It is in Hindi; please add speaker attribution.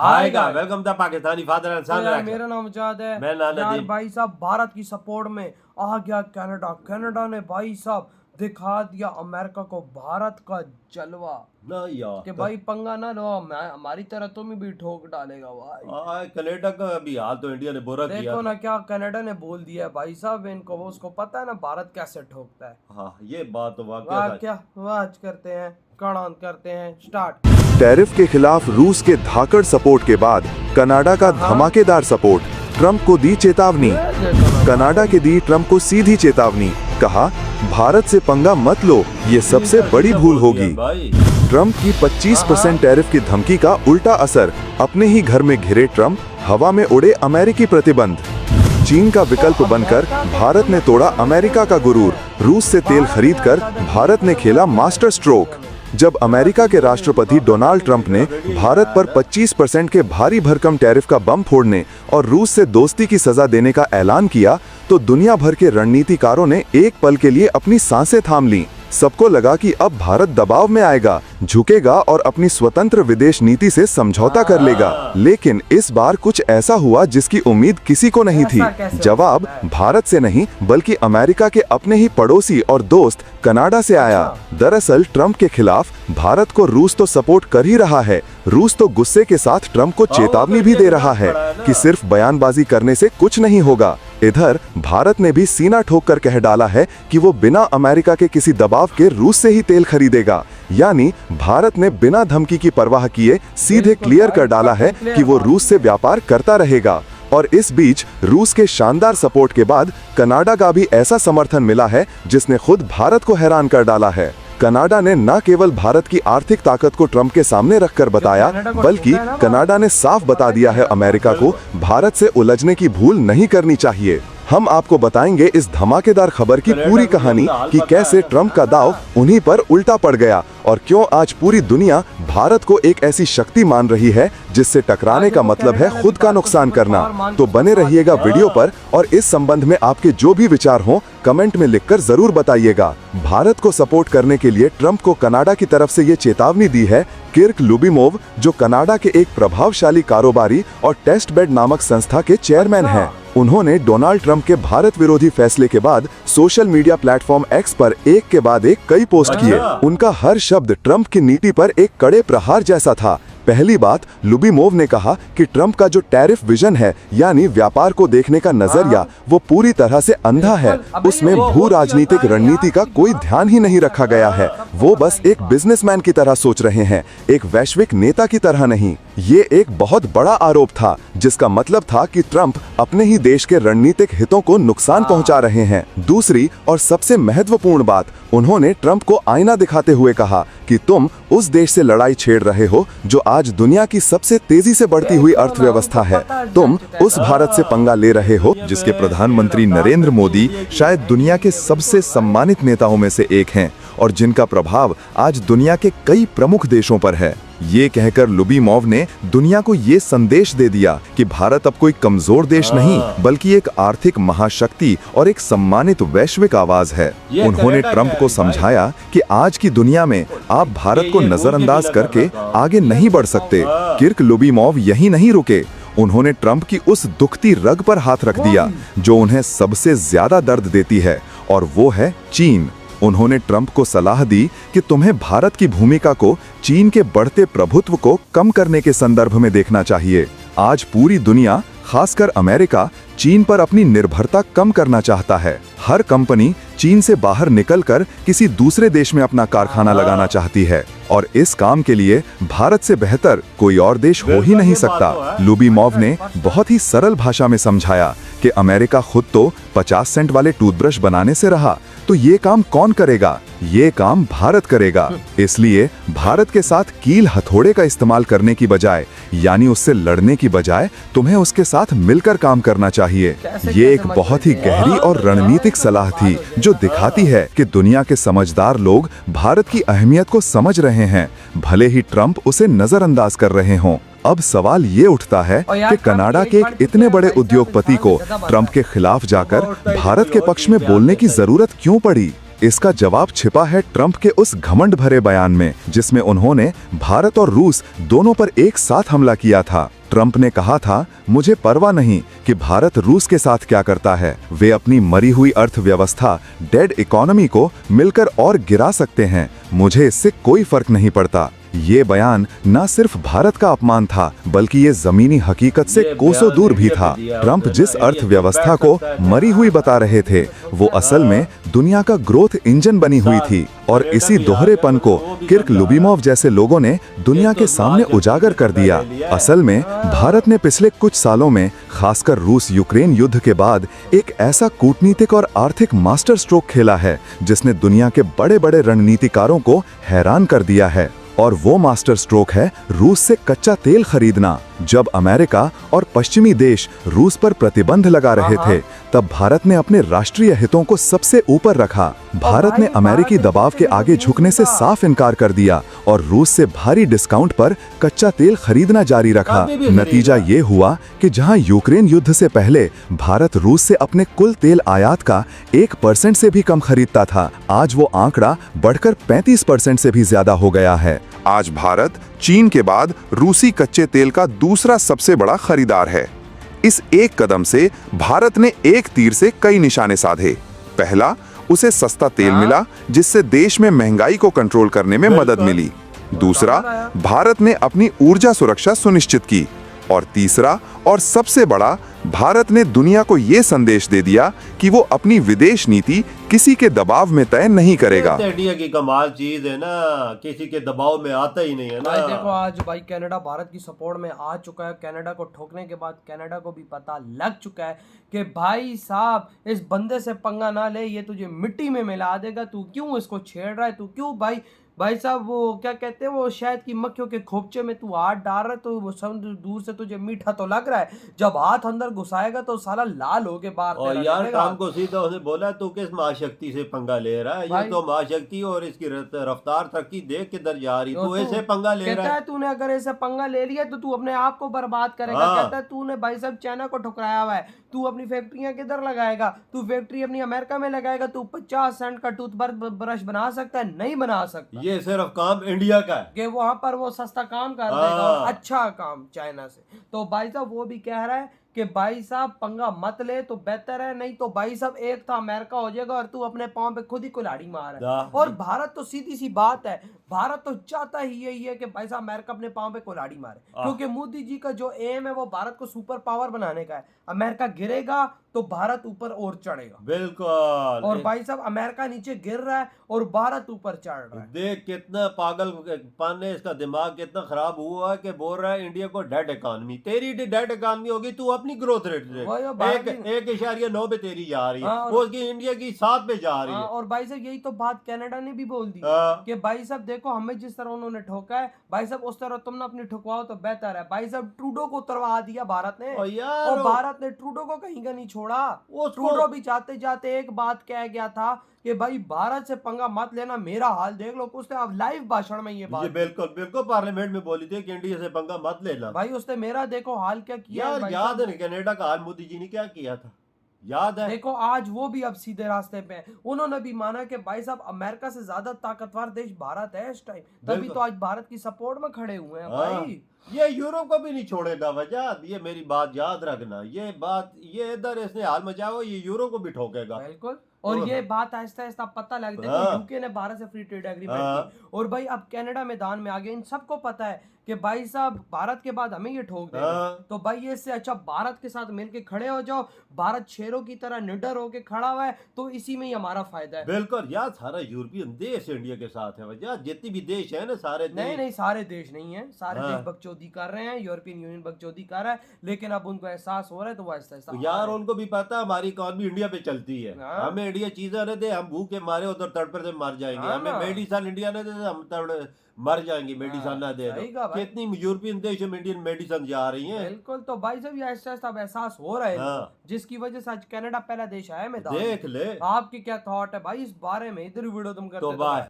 Speaker 1: आएगा। वेलकम था पाकिस्तानी फादर एंड सन।
Speaker 2: यार मेरा नाम मुजाद है।
Speaker 1: मैं नाना
Speaker 2: यार
Speaker 1: दी।
Speaker 2: भाई साहब भारत की सपोर्ट में आ गया कनाडा। कनाडा ने भाई साहब दिखा दिया अमेरिका को भारत का जलवा
Speaker 1: ना यार
Speaker 2: कि भाई पंगा ना लो, हमारी तरह तुम भी ठोक डालेगा भाई।
Speaker 1: कनाडा का अभी हाल तो इंडिया ने बुरा किया।
Speaker 2: देखो ना क्या कनाडा ने बोल दिया है भाई साहब इनको, वो उसको पता है ना भारत कैसे ठोकता है।
Speaker 1: हाँ ये बात तो
Speaker 2: वाह
Speaker 1: वाकई
Speaker 2: क्या वाच करते हैं, कड़ान करते हैं स्टार्ट।
Speaker 3: टैरिफ के खिलाफ रूस के धाकड़ सपोर्ट के बाद कनाडा का धमाकेदार सपोर्ट, ट्रंप को दी चेतावनी। कनाडा के दी ट्रंप को सीधी चेतावनी, कहा भारत से पंगा मत लो, ये सबसे बड़ी भूल होगी। ट्रंप की 25% टैरिफ की धमकी का उल्टा असर, अपने ही घर में घिरे ट्रंप, हवा में उड़े अमेरिकी प्रतिबंध। चीन का विकल्प बनकर भारत ने तोड़ा अमेरिका का गुरूर, रूस से तेल खरीदकर भारत ने खेला मास्टर स्ट्रोक। जब अमेरिका के राष्ट्रपति डोनाल्ड ट्रंप ने भारत पर 25% के भारी भरकम टैरिफ का बम फोड़ने और रूस से दोस्ती की सजा देने का ऐलान किया, तो दुनिया भर के रणनीतिकारों ने एक पल के लिए अपनी सांसें थाम लीं। सबको लगा कि अब भारत दबाव में आएगा, झुकेगा और अपनी स्वतंत्र विदेश नीति से समझौता कर लेगा। लेकिन इस बार कुछ ऐसा हुआ जिसकी उम्मीद किसी को नहीं थी। जवाब भारत से नहीं बल्कि अमेरिका के अपने ही पड़ोसी और दोस्त कनाडा से आया। दरअसल ट्रंप के खिलाफ भारत को रूस तो सपोर्ट कर ही रहा है, रूस तो गुस्से के साथ ट्रंप को चेतावनी भी दे रहा है कि सिर्फ बयानबाजी करने से कुछ नहीं होगा। इधर भारत ने भी सीना ठोक कर कह डाला है कि वो बिना अमेरिका के किसी दबाव के रूस से ही तेल खरीदेगा। यानी भारत ने बिना धमकी की परवाह किए सीधे क्लियर कर डाला है कि वो रूस से व्यापार करता रहेगा। और इस बीच रूस के शानदार सपोर्ट के बाद कनाडा का भी ऐसा समर्थन मिला है जिसने खुद भारत को हैरान कर डाला है। कनाडा ने न केवल भारत की आर्थिक ताकत को ट्रंप के सामने रखकर बताया, बल्कि कनाडा ने साफ बता दिया है अमेरिका को भारत से उलझने की भूल नहीं करनी चाहिए। हम आपको बताएंगे इस धमाकेदार खबर की पूरी कहानी कि कैसे ट्रंप का दांव उन्हीं पर उल्टा पड़ गया और क्यों आज पूरी दुनिया भारत को एक ऐसी शक्ति मान रही है जिससे टकराने का मतलब है खुद का नुकसान करना। तो बने रहिएगा वीडियो पर और इस संबंध में आपके जो भी विचार हों कमेंट में लिखकर जरूर बताइएगा। भारत को सपोर्ट करने के लिए ट्रंप को कनाडा की तरफ से ये चेतावनी दी है किर्क लुबिमोव, जो कनाडा के एक प्रभावशाली कारोबारी और टेस्ट बेड नामक संस्था के चेयरमैन हैं। उन्होंने डोनाल्ड ट्रंप के भारत विरोधी फैसले के बाद सोशल मीडिया प्लेटफॉर्म एक्स पर एक के बाद एक कई पोस्ट किए। उनका हर शब्द ट्रंप की नीति पर एक कड़े प्रहार जैसा था। पहली बात, लुबिमोव ने कहा कि ट्रंप का जो टैरिफ विजन है यानी व्यापार को देखने का नजरिया, वो पूरी तरह से अंधा है। उसमें भू राजनीतिक रणनीति का कोई ध्यान ही नहीं रखा गया है। वो बस एक बिजनेसमैन की तरह सोच रहे हैं, एक वैश्विक नेता की तरह नहीं। ये एक बहुत बड़ा आरोप था जिसका मतलब था कि ट्रंप अपने ही देश के रणनीतिक हितों को नुकसान पहुंचा रहे हैं। दूसरी और सबसे महत्वपूर्ण बात, उन्होंने ट्रंप को आईना दिखाते हुए कहा कि तुम उस देश से लड़ाई छेड़ रहे हो जो आज दुनिया की सबसे तेजी से बढ़ती हुई अर्थव्यवस्था है। तुम उस भारत से पंगा ले रहे हो जिसके प्रधानमंत्री नरेंद्र मोदी शायद दुनिया के सबसे सम्मानित नेताओं में से एक हैं और जिनका प्रभाव आज दुनिया के कई प्रमुख देशों पर है। ये कहकर लुबिमोव ने दुनिया को ये संदेश दे दिया कि भारत अब कोई कमजोर देश नहीं बल्कि एक आर्थिक महाशक्ति और एक सम्मानित वैश्विक आवाज है। उन्होंने ट्रंप को समझाया कि आज की दुनिया में आप भारत को नजरअंदाज करके आगे नहीं बढ़ सकते। किर्क लुबिमोव यहीं नहीं रुके, उन्होंने ट्रंप की उस दुखती रग पर हाथ रख दिया जो उन्हें सबसे ज्यादा दर्द देती है, और वो है चीन। उन्होंने ट्रंप को सलाह दी कि तुम्हें भारत की भूमिका को चीन के बढ़ते प्रभुत्व को कम करने के संदर्भ में देखना चाहिए। आज पूरी दुनिया, खासकर अमेरिका, चीन पर अपनी निर्भरता कम करना चाहता है। हर कंपनी चीन से बाहर निकलकर किसी दूसरे देश में अपना कारखाना लगाना चाहती है और इस काम के लिए भारत से बेहतर कोई और देश हो ही नहीं सकता। लुबिमोव ने बहुत ही सरल भाषा में समझाया कि अमेरिका खुद तो 50 सेंट वाले टूथब्रश बनाने से रहा, तो ये काम कौन करेगा? ये काम भारत करेगा। इसलिए भारत के साथ कील हथौड़े का इस्तेमाल करने की बजाय, यानी उससे लड़ने की बजाय, तुम्हें उसके साथ मिलकर काम करना चाहिए। ये एक बहुत ही गहरी और रणनीतिक सलाह थी जो दिखाती है कि दुनिया के समझदार लोग भारत की अहमियत को समझ रहे हैं, भले ही ट्रंप उसे नजरअंदाज कर रहे हों। अब सवाल ये उठता है कि कनाडा के एक इतने बड़े उद्योगपति को ट्रंप के खिलाफ जाकर भारत के पक्ष में बोलने की जरूरत क्यों पड़ी? इसका जवाब छिपा है ट्रंप के उस घमंड भरे बयान में, जिसमें उन्होंने भारत और रूस दोनों पर एक साथ हमला किया था। ट्रंप ने कहा था, मुझे परवाह नहीं कि भारत रूस के साथ क्या करता है, वे अपनी मरी हुई अर्थव्यवस्था, डेड इकोनॉमी को मिलकर और गिरा सकते हैं, मुझे इससे कोई फर्क नहीं पड़ता। ये बयान न सिर्फ भारत का अपमान था, बल्कि ये जमीनी हकीकत से कोसों दूर भी था। ट्रंप जिस अर्थव्यवस्था को मरी हुई बता रहे थे, वो असल में दुनिया का ग्रोथ इंजन बनी हुई थी, और इसी दोहरेपन को किर्क लुबिमोव जैसे लोगों ने दुनिया के सामने उजागर कर दिया। असल में भारत ने पिछले कुछ सालों में, खासकर रूस यूक्रेन युद्ध के बाद, एक ऐसा कूटनीतिक और आर्थिक मास्टर स्ट्रोक खेला है जिसने दुनिया के बड़े बड़े रणनीतिकारों को हैरान कर दिया है। और वो मास्टर स्ट्रोक है रूस से कच्चा तेल खरीदना। जब अमेरिका और पश्चिमी देश रूस पर प्रतिबंध लगा रहे थे, तब भारत ने अपने राष्ट्रीय हितों को सबसे ऊपर रखा। भारत ने अमेरिकी दबाव के आगे झुकने से साफ इनकार कर दिया और रूस से भारी डिस्काउंट पर कच्चा तेल खरीदना जारी रखा। नतीजा ये हुआ कि जहां यूक्रेन युद्ध से पहले भारत रूस से अपने कुल तेल आयात का 1% से भी कम खरीदता था, आज वो आंकड़ा बढ़कर 35% से भी ज्यादा हो गया है। आज भारत चीन के बाद रूसी कच्चे तेल का दूसरा सबसे बड़ा खरीदार है। इस एक कदम से भारत ने एक तीर से कई निशाने साधे। पहला, उसे सस्ता तेल मिला, जिससे देश में महंगाई को कंट्रोल करने में मदद मिली। दूसरा, भारत ने अपनी ऊर्जा सुरक्षा सुनिश्चित की। और तीसरा और सबसे बड़ा, भारत ने दुनिया को ये संदेश दे दिया कि वो अपनी विदेश नीति किसी के दबाव में तय नहीं करेगा।
Speaker 1: इंडिया की कमाल चीज है ना, किसी के दबाव में आता ही नहीं है ना।
Speaker 2: भाई देखो, आज भाई कनाडा भारत की सपोर्ट में आ चुका है। कनाडा को ठोकने के बाद कनाडा को भी पता लग चुका है कि भाई साहब, इस बंदे से पंगा ना ले, ये तुझे मिट्टी में मिला देगा। तू क्यों इसको छेड़ रहा है? तू क्यों भाई साहब, वो क्या कहते हैं, वो शहद की मक्खियों के खोपचे में तू हाथ डाल रहा है, तो वो सब दूर से तुझे मीठा तो लग रहा है, जब हाथ अंदर घुसाएगा तो साला लाल हो के बाहर।
Speaker 1: और यार काम को सीधा उसने बोला, तू किस महाशक्ति से पंगा ले रहा है? ये तो महाशक्ति और इसकी रफ्तार तरक्की देख किधर जा रही, तू ऐसे पंगा ले रहा है।
Speaker 2: तूने अगर ऐसे पंगा ले लिया तो तू अपने आप को बर्बाद करेगा। कहता है तूने भाई साहब चाइना को ठुकराया हुआ है, तू अपनी फैक्ट्रियां किधर लगाएगा? तू फैक्ट्री अपनी अमेरिका में लगाएगा? तू 50 सेंट का टूथब्रश बना सकता है? नहीं बना सकता।
Speaker 1: ये सिर्फ काम इंडिया का है
Speaker 2: कि वहां पर वो सस्ता काम कर देगा और अच्छा काम चाइना से। तो भाई साहब वो भी कह रहा है कि भाई साहब पंगा मत ले तो बेहतर है, नहीं तो भाई साहब एक था अमेरिका हो जाएगा और तू अपने पांव पे खुद ही कुल्हाड़ी मार है। और भारत तो सीधी सी बात है, भारत तो चाहता ही यही है कि भाई साहब अमेरिका अपने पांव पे कुल्हाड़ी मारे, क्योंकि मोदी जी का जो एम है वो भारत को सुपर पावर बनाने का है। अमेरिका गिरेगा तो भारत ऊपर और चढ़ेगा।
Speaker 1: बिल्कुल।
Speaker 2: और भाई साहब अमेरिका नीचे गिर रहा है और भारत ऊपर चढ़ रहा है।
Speaker 1: देख कितना पागलपन है इसका, दिमाग कितना खराब हुआ है कि बोल रहा है इंडिया को डेड इकोनॉमी। तेरी डेड इकोनॉमी होगी, तू अपनी ग्रोथ रेट देख, 1.9 पे तेरी जा रही है, उसकी इंडिया की 7 पे जा रही है।
Speaker 2: और भाई साहब यही तो बात कनाडा ने भी बोल दी कि भाई साहब देखो, हमें जिस तरह उन्होंने ठोका है, भाई साहब उस तरह तुम ना अपनी ठुकवाओ तो बेहतर है। भाई साहब ट्रूडो को उतरवा दिया भारत ने, और भारत ने ट्रूडो को कहीं का नहीं छोड़ा। वो ट्रूडो भी जाते जाते एक बात कह गया था कि भाई भारत से पंगा मत लेना, मेरा हाल देख लो। उसने अब लाइव भाषण में ये बात
Speaker 1: बिल्कुल पार्लियामेंट में बोली थी कि इंडिया से पंगा मत लेना।
Speaker 2: भाई उसने मेरा देखो हाल क्या किया
Speaker 1: याद है कनाडा का हाल मोदी जी ने क्या किया था, याद है?
Speaker 2: देखो आज वो भी अब सीधे रास्ते पे हैं। उन्होंने भी माना कि भाई साहब अमेरिका से ज्यादा ताकतवर देश भारत है इस टाइम, तभी तो आज भारत की सपोर्ट में खड़े हुए हैं भाई।
Speaker 1: ये यूरोप को भी नहीं छोड़ेगा वजह, ये मेरी बात याद रखना, ये इधर इसने हाल मचाओ, ये यूरोप को भी ठोकेगा।
Speaker 2: बिल्कुल। और ये बात आहिस्ता आहिस्ता पता लग देखो, यूके ने भारत से फ्री ट्रेड एग्रीमेंट की, और भाई अब कनाडा मैदान में आ गया। इन सबको पता है कि भाई साहब भारत के बाद हमें ये ठोक देगा, तो भाई ये इससे अच्छा भारत के साथ मिलके खड़े हो जाओ। भारत शेरों की तरह निडर होके खड़ा हुआ है, तो इसी में ही हमारा फायदा है।
Speaker 1: बिल्कुल यार, सारा यूरोपियन देश इंडिया के साथ है वजह, जितनी भी देश है ना सारे
Speaker 2: नहीं सारे देश नहीं है, सारे देश बकचोदी कर रहे हैं, यूरोपियन यूनियन बकचोदी कर रहा है, लेकिन अब उनको एहसास हो रहा है तो वो आहिस्ता
Speaker 1: यार उनको भी पता हमारी इकोनॉमी इंडिया पे चलती है। हमें इंडिया चीजें न दे, हम भूखे मारे उधर तड़पे से मर जाएंगे। हमें मेडिसिन इंडिया ने दे, हम मर जाएंगे मेडिसिन ना दे दो। कितनी यूरोपियन देश में इंडियन मेडिसिन जा रही हैं।
Speaker 2: बिल्कुल। तो भाई साहब ये आहिस्ता अब एहसास हो रहा है, जिसकी वजह से आज कनाडा पहला देश आया मैदान।
Speaker 1: देख ले
Speaker 2: आपकी क्या थॉट है भाई इस बारे में? इधर वीडियो तुम करते
Speaker 1: तो बाय।